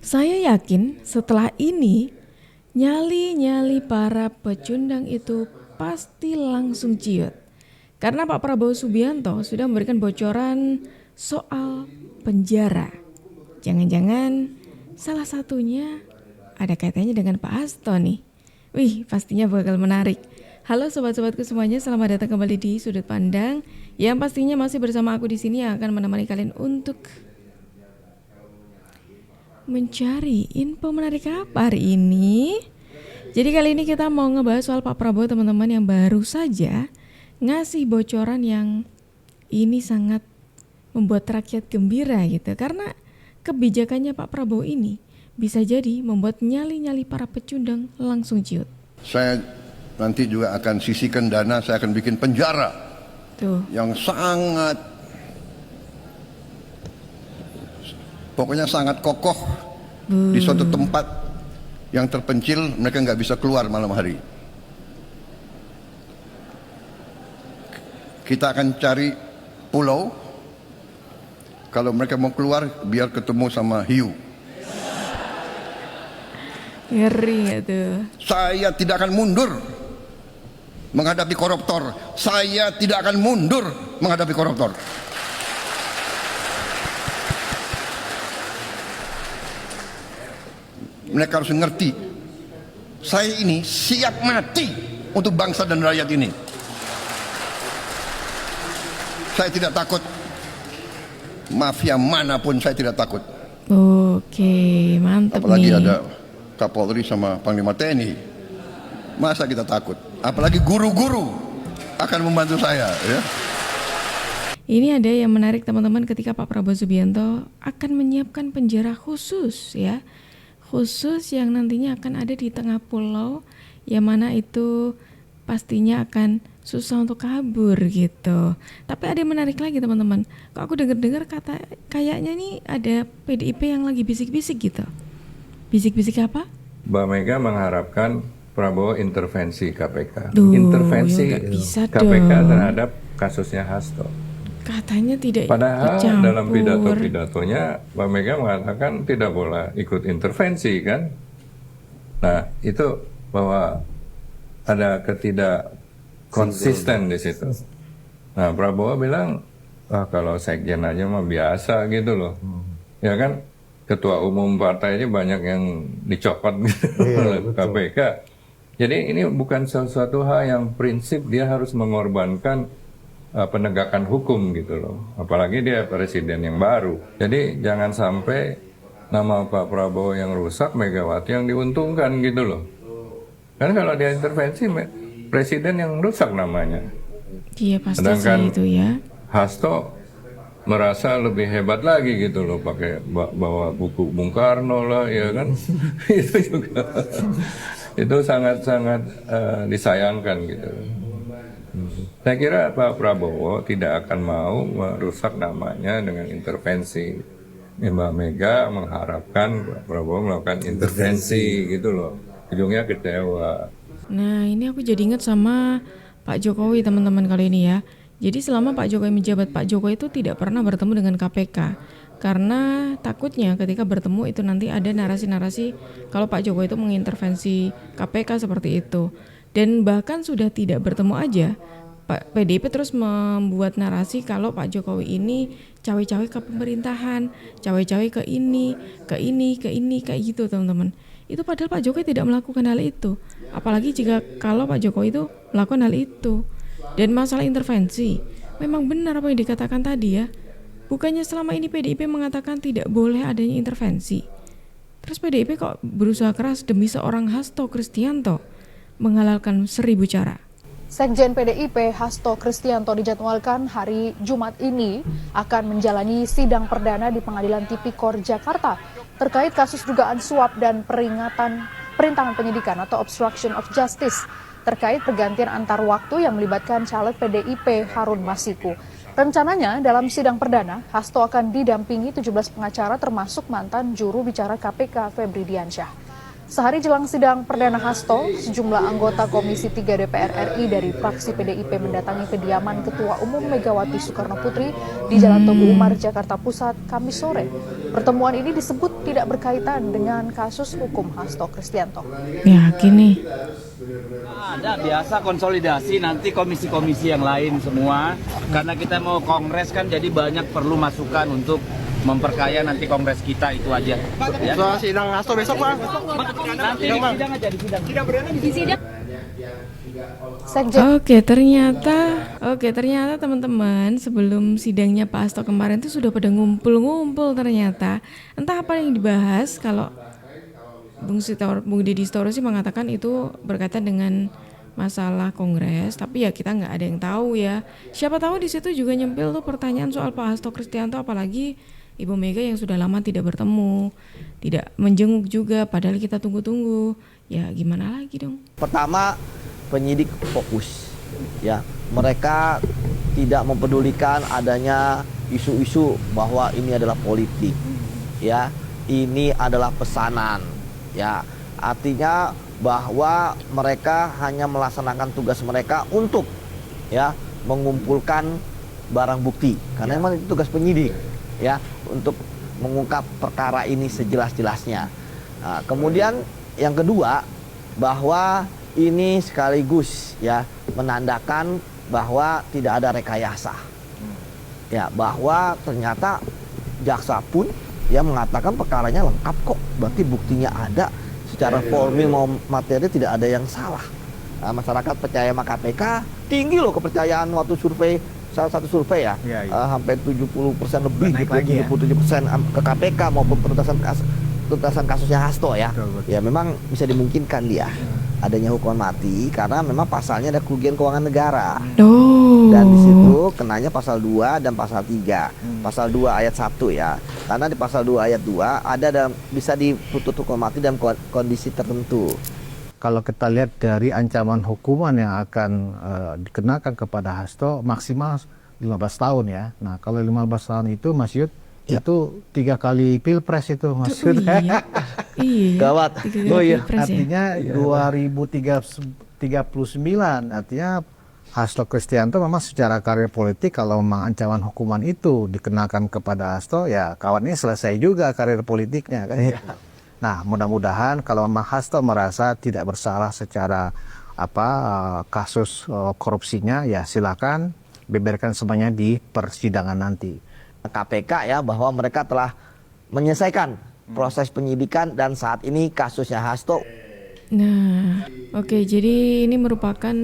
Saya yakin setelah ini nyali-nyali para pecundang itu pasti langsung ciut. Karena Pak Prabowo Subianto sudah memberikan bocoran soal penjara. Jangan-jangan salah satunya ada kaitannya dengan Pak Hasto nih. Wih, pastinya bakal menarik. Halo sobat-sobatku semuanya, selamat datang kembali di Sudut Pandang. Yang pastinya masih bersama aku di sini yang akan menemani kalian untuk mencari info menarik apa hari ini. Jadi kali ini kita mau ngebahas soal Pak Prabowo teman-teman, yang baru saja ngasih bocoran yang ini sangat membuat rakyat gembira gitu. Karena kebijakannya Pak Prabowo ini bisa jadi membuat nyali-nyali para pecundang langsung ciut. Saya nanti juga akan sisihkan dana, saya akan bikin penjara yang sangat, pokoknya sangat kokoh di suatu tempat yang terpencil, mereka nggak bisa keluar malam hari. Kita akan cari pulau, kalau mereka mau keluar biar ketemu sama hiu. Ngeri ya tuh. Saya tidak akan mundur menghadapi koruptor. Saya tidak akan mundur menghadapi koruptor. Mereka harus ngerti, saya ini siap mati untuk bangsa dan rakyat ini. Saya tidak takut, mafia manapun saya tidak takut. Oke, mantap. Apalagi nih. ada Kapolri sama Panglima TNI, masa kita takut? Apalagi guru-guru akan membantu saya ya. Ini ada yang menarik teman-teman, ketika Pak Prabowo Subianto akan menyiapkan penjara khusus ya. Khusus yang nantinya akan ada di tengah pulau, yang mana itu pastinya akan susah untuk kabur gitu. Tapi ada yang menarik lagi teman-teman. Kok aku dengar-dengar kata kayaknya nih ada PDIP yang lagi bisik-bisik gitu. Bisik-bisik apa? Mbak Mega mengharapkan Prabowo intervensi KPK. Duh, intervensi ya bisa KPK dong. terhadap kasusnya Hasto. Katanya tidak Padahal ikut dalam campur. pidato-pidatonya Mbak Mega mengatakan tidak boleh ikut intervensi kan. Nah itu bahwa ada ketidakkonsisten di situ. Nah Prabowo bilang, kalau sekjen aja mah biasa gitu loh. Ya kan, ketua umum partainya banyak yang dicopot gitu oleh KPK. Jadi ini bukan sesuatu hal yang prinsip dia harus mengorbankan penegakan hukum gitu loh. Apalagi dia presiden yang baru. Jadi jangan sampai nama Pak Prabowo yang rusak, Megawati yang diuntungkan gitu loh. Kan kalau dia intervensi, presiden yang rusak namanya. Iya pasti Sedangkan sih itu ya. Hasto merasa lebih hebat lagi gitu loh, pakai bawa buku Bung Karno lah ya kan. Itu juga itu sangat-sangat disayangkan gitu. Saya kira Pak Prabowo tidak akan mau merusak namanya dengan intervensi. Mbak Mega mengharapkan Pak Prabowo melakukan intervensi gitu loh. Ujungnya kecewa. Nah ini aku jadi ingat sama Pak Jokowi teman-teman kali ini ya. Jadi selama Pak Jokowi menjabat, Pak Jokowi itu tidak pernah bertemu dengan KPK. Karena takutnya ketika bertemu itu nanti ada narasi-narasi kalau Pak Jokowi itu mengintervensi KPK seperti itu. Dan bahkan sudah tidak bertemu aja, Pak PDIP terus membuat narasi kalau Pak Jokowi ini cawe-cawe ke pemerintahan, cawe-cawe ke ini, kayak gitu teman-teman. Itu padahal Pak Jokowi tidak melakukan hal itu. Apalagi jika kalau Pak Jokowi itu melakukan hal itu. Dan masalah intervensi, memang benar apa yang dikatakan tadi ya. Bukannya selama ini PDIP mengatakan tidak boleh adanya intervensi. Terus PDIP kok berusaha keras demi seorang Hasto Kristianto menghalalkan 1000 cara. Sekjen PDIP Hasto Kristianto dijadwalkan hari Jumat ini akan menjalani sidang perdana di Pengadilan Tipikor Jakarta terkait kasus dugaan suap dan perintangan penyidikan atau obstruction of justice terkait pergantian antar waktu yang melibatkan caleg PDIP Harun Masiku. Rencananya dalam sidang perdana, Hasto akan didampingi 17 pengacara termasuk mantan juru bicara KPK Febri Diansyah. Sehari jelang sidang perdana Hasto, sejumlah anggota Komisi 3 DPR RI dari fraksi PDIP mendatangi kediaman Ketua Umum Megawati Soekarno Putri di Jalan Teguh Umar, Jakarta Pusat, Kamis sore. Pertemuan ini disebut tidak berkaitan dengan kasus hukum Hasto Kristianto. Yakin nih. Ada biasa konsolidasi nanti komisi-komisi yang lain semua. Karena kita mau kongres kan jadi banyak perlu masukan untuk memperkaya nanti kongres kita, itu aja. Ya. Soal sidang Hasto besok, Pak. Nanti di sidang aja, di sidang. Tidak berdana di sidang. Sekjen Oke, ternyata teman-teman sebelum sidangnya Pak Hasto kemarin itu sudah pada ngumpul ternyata. Entah apa yang dibahas. Kalau Bung Deddy Sitohoro sih mengatakan itu berkaitan dengan masalah kongres, tapi ya kita nggak ada yang tahu ya. Siapa tahu di situ juga nyempil tuh pertanyaan soal Pak Hasto Kristianto, apalagi Ibu Mega yang sudah lama tidak bertemu, tidak menjenguk juga, padahal kita tunggu-tunggu. Ya gimana lagi dong? Pertama, penyidik fokus. Ya, mereka tidak mempedulikan adanya isu-isu bahwa ini adalah politik. Ya, ini adalah pesanan. Ya, artinya bahwa mereka hanya melaksanakan tugas mereka untuk ya mengumpulkan barang bukti, karena memang itu tugas penyidik ya, untuk mengungkap perkara ini sejelas-jelasnya. Nah, kemudian yang kedua, bahwa ini sekaligus ya menandakan bahwa tidak ada rekayasa. Ya, bahwa ternyata jaksa pun ya mengatakan perkaranya lengkap kok, berarti buktinya ada, secara formil mau materi tidak ada yang salah. Nah, masyarakat percaya sama KPK, tinggi loh kepercayaan waktu survei, salah satu survei ya, hampir 70% lebih, gitu, 77% ke KPK maupun penuntasan kasusnya Hasto ya. Betul. Ya memang bisa dimungkinkan dia adanya hukuman mati karena memang pasalnya ada kerugian keuangan negara. Dan di situ kenanya pasal 2 dan pasal 3. Pasal 2 ayat 1 ya. Karena di pasal 2 ayat 2 ada bisa dituntut hukuman mati dalam kondisi tertentu. Kalau kita lihat dari ancaman hukuman yang akan dikenakan kepada Hasto maksimal 15 tahun ya. Nah kalau 15 tahun itu Mas Yud, ya, itu 3 kali pilpres itu Mas Yud. Iya. Gawat. Artinya 2039 artinya Hasto Kristianto memang secara karir politik kalau memang ancaman hukuman itu dikenakan kepada Hasto, ya kawannya selesai juga karir politiknya kan. Nah, mudah-mudahan kalau memang Hasto merasa tidak bersalah secara kasus korupsinya, ya silakan beberkan semuanya di persidangan nanti. KPK ya, bahwa mereka telah menyelesaikan proses penyidikan dan saat ini kasusnya Hasto. Nah, oke, jadi ini merupakan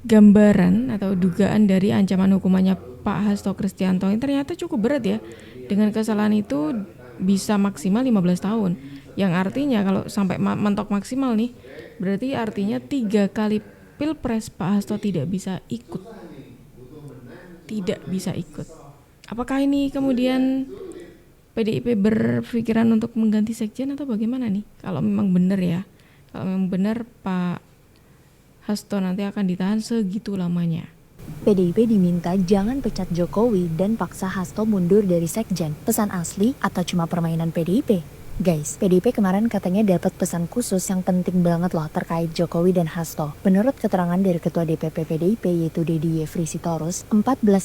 gambaran atau dugaan dari ancaman hukumannya Pak Hasto Kristianto yang ternyata cukup berat ya. Dengan kesalahan itu bisa maksimal 15 tahun. Yang artinya kalau sampai mentok maksimal nih, berarti artinya 3 kali pilpres Pak Hasto tidak bisa ikut. Tidak bisa ikut. Apakah ini kemudian PDIP berpikiran untuk mengganti sekjen atau bagaimana nih? Kalau memang benar ya, kalau memang benar Pak Hasto nanti akan ditahan segitu lamanya. PDIP diminta jangan pecat Jokowi dan paksa Hasto mundur dari sekjen. Pesan asli atau cuma permainan PDIP? Guys, PDIP kemarin katanya dapat pesan khusus yang penting banget loh terkait Jokowi dan Hasto. Menurut keterangan dari Ketua DPP PDIP yaitu Deddy Sitohoro, 14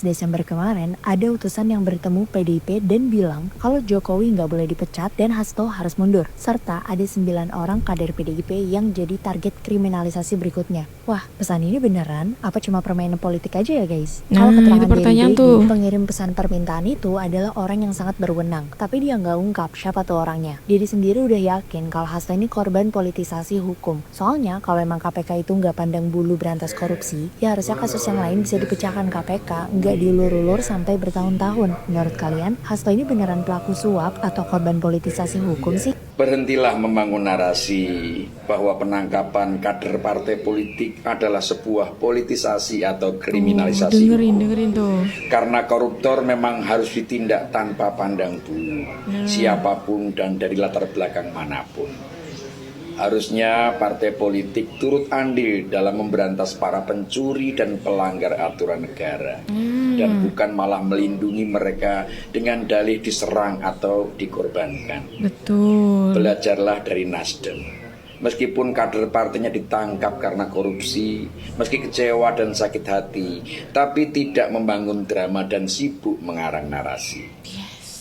Desember kemarin ada utusan yang bertemu PDIP dan bilang kalau Jokowi nggak boleh dipecat dan Hasto harus mundur. Serta ada 9 orang kader PDIP yang jadi target kriminalisasi berikutnya. Wah, pesan ini beneran? Apa cuma permainan politik aja ya guys? Kalau keterangan dari Deddy, pengirim pesan permintaan itu adalah orang yang sangat berwenang. Tapi dia nggak ungkap siapa tuh orangnya. Deddy sendiri udah yakin kalau Hasto ini korban politisasi hukum. Soalnya kalau emang KPK itu nggak pandang bulu berantas korupsi, ya harusnya kasus yang lain bisa dipecahkan KPK, nggak diulur-ulur sampai bertahun-tahun. Menurut kalian, Hasto ini beneran pelaku suap atau korban politisasi hukum sih? Berhentilah membangun narasi bahwa penangkapan kader partai politik adalah sebuah politisasi atau kriminalisasi. Dengerin tuh. Karena koruptor memang harus ditindak tanpa pandang bulu, siapapun dan dari latar belakang manapun. Harusnya partai politik turut andil dalam memberantas para pencuri dan pelanggar aturan negara, dan bukan malah melindungi mereka dengan dalih diserang atau dikorbankan. Betul. Belajarlah dari Nasdem. Meskipun kader partainya ditangkap karena korupsi, meski kecewa dan sakit hati, tapi tidak membangun drama dan sibuk mengarang narasi.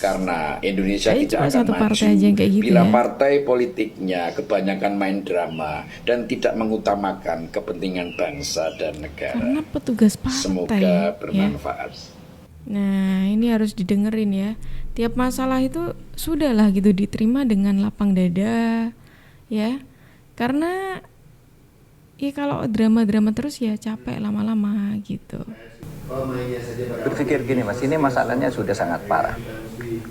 Karena Indonesia Jadi tidak cuma akan satu maju partai aja yang kayak gitu bila ya. partai politiknya kebanyakan main drama dan tidak mengutamakan kepentingan bangsa dan negara. Karena petugas partai. Semoga ya. bermanfaat. Nah, ini harus didengerin ya. Tiap masalah itu sudahlah gitu diterima dengan lapang dada, ya. Karena ya kalau drama-drama terus ya capek lama-lama gitu. Berpikir gini Mas, ini masalahnya sudah sangat parah.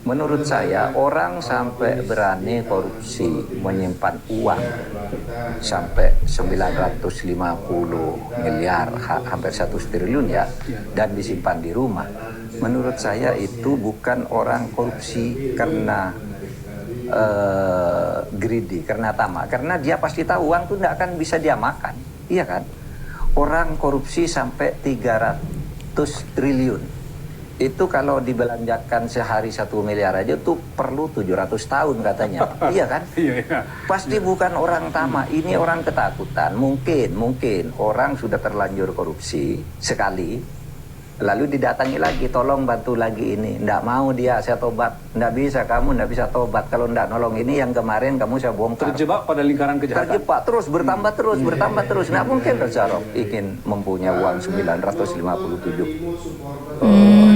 Menurut saya orang sampai berani korupsi menyimpan uang sampai 950 miliar, hampir 1 triliun ya, dan disimpan di rumah. Menurut saya itu bukan orang korupsi karena greedy, karena tamak, karena dia pasti tahu uang itu tidak akan bisa dia makan, iya kan? Orang korupsi sampai 300 triliun itu kalau dibelanjakan sehari 1 miliar aja tuh perlu 700 tahun katanya, iya kan? Pasti bukan orang tamak, ini orang ketakutan. Mungkin orang sudah terlanjur korupsi sekali. Lalu didatangi lagi, tolong bantu lagi ini. Nggak mau dia, saya tobat. Nggak bisa, kamu nggak bisa tobat. Kalau nggak nolong ini yang kemarin kamu saya bongkar. Terjebak pada lingkaran kejahatan. Terjebak terus, bertambah terus. Nggak mungkin Rosarov ingin mempunyai uang 957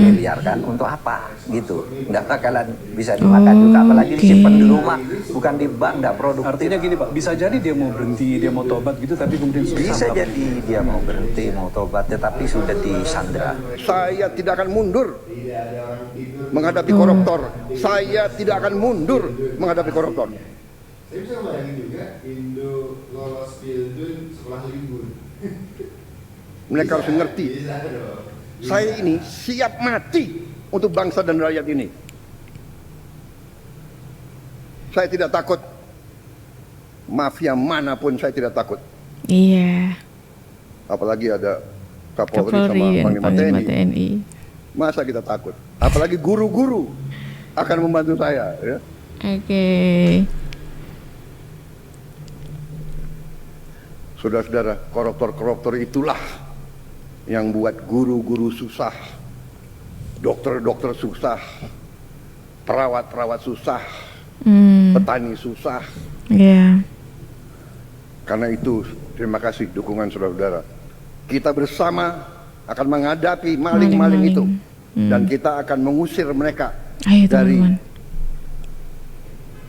miliar kan. Untuk apa? Gitu. Nggak bakalan bisa dimakan juga. Apalagi disimpan di rumah, bukan di bank, nggak produktif. Artinya gini Pak, bisa jadi dia mau berhenti, dia mau tobat gitu, tapi kemudian bisa jadi dia mau berhenti, mau tobat, tetapi sudah disandra. Saya tidak akan mundur menghadapi koruptor. Saya tidak akan mundur menghadapi koruptor. Saya bisa bayangin juga Indo lolos Pildun setelah libur. Mereka harus mengerti. Saya ini siap mati untuk bangsa dan rakyat ini. Saya tidak takut. Mafia manapun saya tidak takut. Iya. Apalagi ada Kapolri Kapolri sama dan Panglima Panglima TNI. TNI. Masa kita takut? Apalagi guru-guru akan membantu saya. Ya. Oke. Saudara-saudara, koruptor-koruptor itulah yang buat guru-guru susah, dokter-dokter susah, perawat-perawat susah, petani susah. Iya. Karena itu, terima kasih dukungan saudara-saudara. Kita bersama akan menghadapi maling-maling itu. Dan kita akan mengusir mereka dari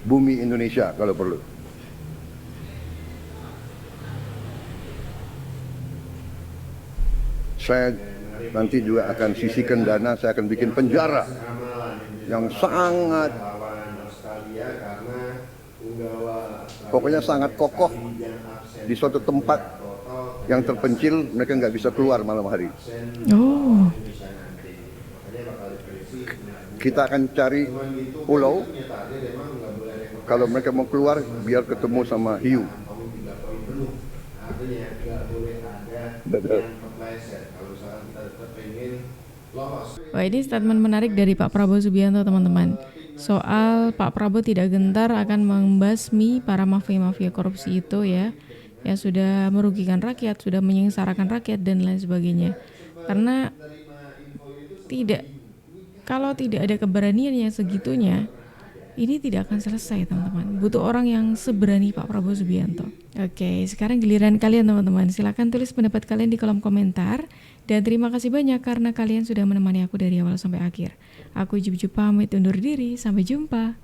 bumi Indonesia kalau perlu. Saya nanti juga akan sisihkan dana, saya akan bikin penjara yang sangat, pokoknya sangat kokoh di suatu tempat yang terpencil, mereka nggak bisa keluar malam hari. Oh. Kita akan cari pulau, kalau mereka mau keluar biar ketemu sama hiu. Wah, ini statement menarik dari Pak Prabowo Subianto, teman-teman. Soal Pak Prabowo tidak gentar akan membasmi para mafia-mafia korupsi itu ya, yang sudah merugikan rakyat, sudah menyengsarakan rakyat dan lain sebagainya. Karena kalau tidak ada keberanian yang segitunya, ini tidak akan selesai, teman-teman. Butuh orang yang seberani Pak Prabowo Subianto. Oke, sekarang giliran kalian, teman-teman. Silakan tulis pendapat kalian di kolom komentar. Dan terima kasih banyak karena kalian sudah menemani aku dari awal sampai akhir. Aku Jup pamit undur diri. Sampai jumpa.